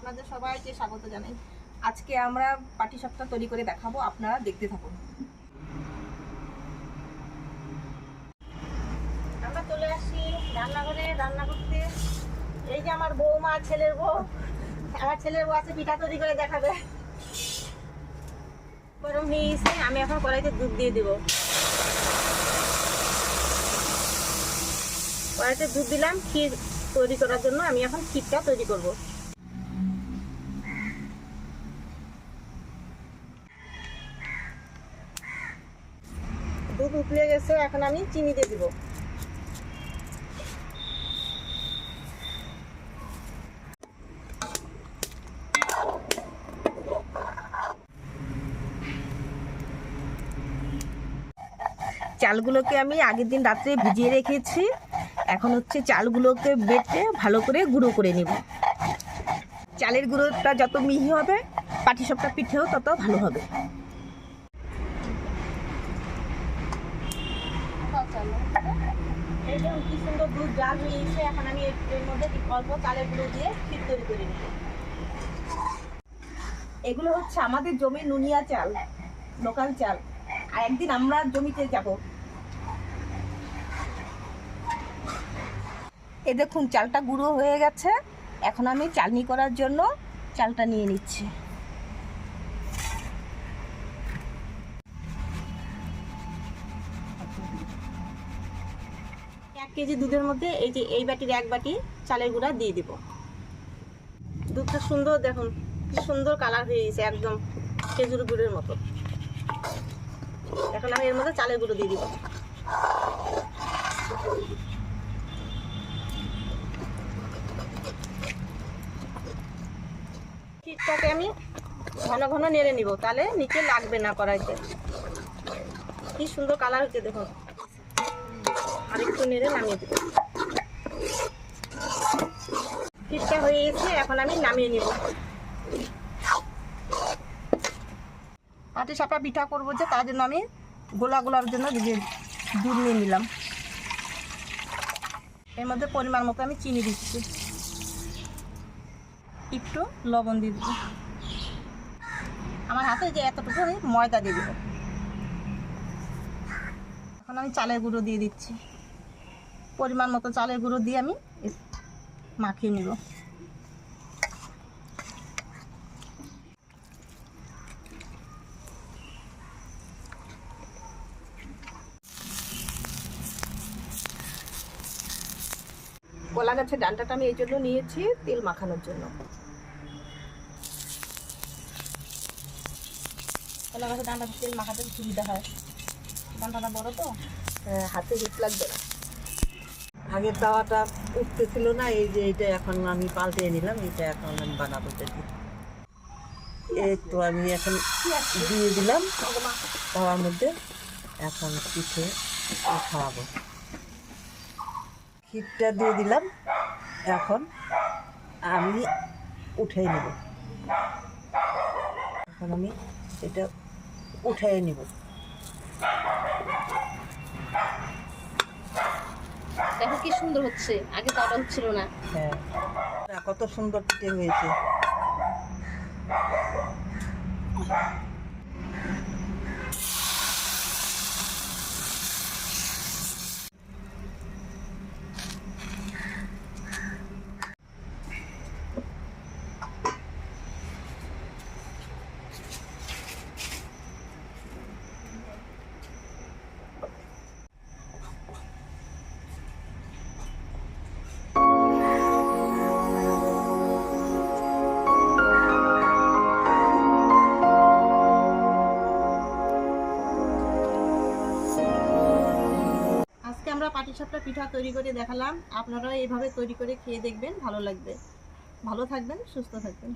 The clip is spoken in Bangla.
আপনাদের সবাইকে স্বাগত জানাই। আজকে আমরা পাটিসাপটা তৈরি করে দেখাবো, আপনারা দেখতে থাকুন। আমরা চলে আসি রান্নাঘরে রান্না করতে। এই যে আমার বৌমা, ছেলের বউ, আমার ছেলের বউ আছে, পিঠা তৈরি করে দেখাবে। গরম হয়ে গেছে, আমি এখন কড়াইতে দুধ দিয়ে দেব। কড়াইতে দুধ দিলাম ক্ষীর তৈরি করার জন্য। আমি এখন ক্ষীরটা তৈরি করব। দুধ উতলে গেছে, এখন আমি চিনি দিয়ে দিব। চালগুলোকে আমি আগের দিন রাত্রে ভিজিয়ে রেখেছি। এখন হচ্ছে চালগুলোকে বেটে ভালো করে গুঁড়ো করে নেব। চালের গুঁড়োটা যত মিহি হবে, পাটিসাপটা পিঠেও তত ভালো হবে। এই যে কি সুন্দর দুধ জাল হয়ে গেছে, এখন আমি এর মধ্যে অল্প চালের গুঁড়ো দিয়ে ক্ষীর তৈরি করে নেব। এগুলো হচ্ছে আমাদের জমির নুনিয়া চাল, লোকাল চাল। আর একদিন আমরা জমিতে যাব। এই দেখুন চালটা গুঁড়ো হয়ে গেছে। এখন আমি চালনি করার জন্য চালটা নিয়ে নিচ্ছি। এক কেজি দুধের মধ্যে এই যে এই বাটির এক বাটি চালের গুঁড়া দিয়ে দিব। দুধটা সুন্দর, দেখুন কি সুন্দর কালার হয়ে গেছে, একদম খেজুর গুড়ের মতো। এখন আমি এর মধ্যে চালের গুঁড়ো দিয়ে দিব। ক্ষীরটাকে আমি ঘন ঘন নেড়ে নিব, তাহলে নিচে লাগবে না কড়াইতে। কি সুন্দর কালার হচ্ছে দেখুন। আরেকটু নেড়ে নামিয়ে দেব। ক্ষীরটা হয়ে গেছে, এখন আমি নামিয়ে নিব। পাটিসাপটা পিঠা করবো যে, তার জন্য আমি গোলার জন্য দুধ নিয়ে নিলাম। এর মধ্যে পরিমাণ মতো আমি চিনি দিচ্ছি, একটু লবণ দিয়ে দিব। আমার হাতে যে এতটুকু আমি ময়দা দিয়ে দিব। এখন আমি চালের গুঁড়ো দিয়ে দিচ্ছি। পরিমাণ মতো চালের গুঁড়ো দিয়ে আমি মাখিয়ে নিব। কলা গাছের ডান্ডাটা আমি এই জন্য নিয়েছি, তেল মাখানোর জন্য। কলা গাছের ডান্ডাতে তেল মাখাতে সুবিধা হয়। ডান্ডাটা বড় তো, হাতে হিট লাগবে না। আগের তাওয়াটা উঠতেছিল না, এই যে এটা এখন আমি পাল্টে নিলাম। এটা এখন আমি বানাবো। এই তো আমি এখন দিয়ে দিলাম তাওয়ার মধ্যে। এখন পিঠে খাওয়াবো। ক্ষীরটা দিয়ে দিলাম, এখন আমি উঠিয়ে নেব। এখন আমি এটা উঠিয়ে নেব। দেখো কি সুন্দর হচ্ছে, আগে তো ওটা হচ্ছিল না। হ্যাঁ, কত সুন্দর পিঠে হয়েছে। আমরা পাটিসাপটা পিঠা তৈরি করে দেখালাম। আপনারা এইভাবে তৈরি করে খেয়ে দেখবেন, ভালো লাগবে। ভালো থাকবেন, সুস্থ থাকবেন।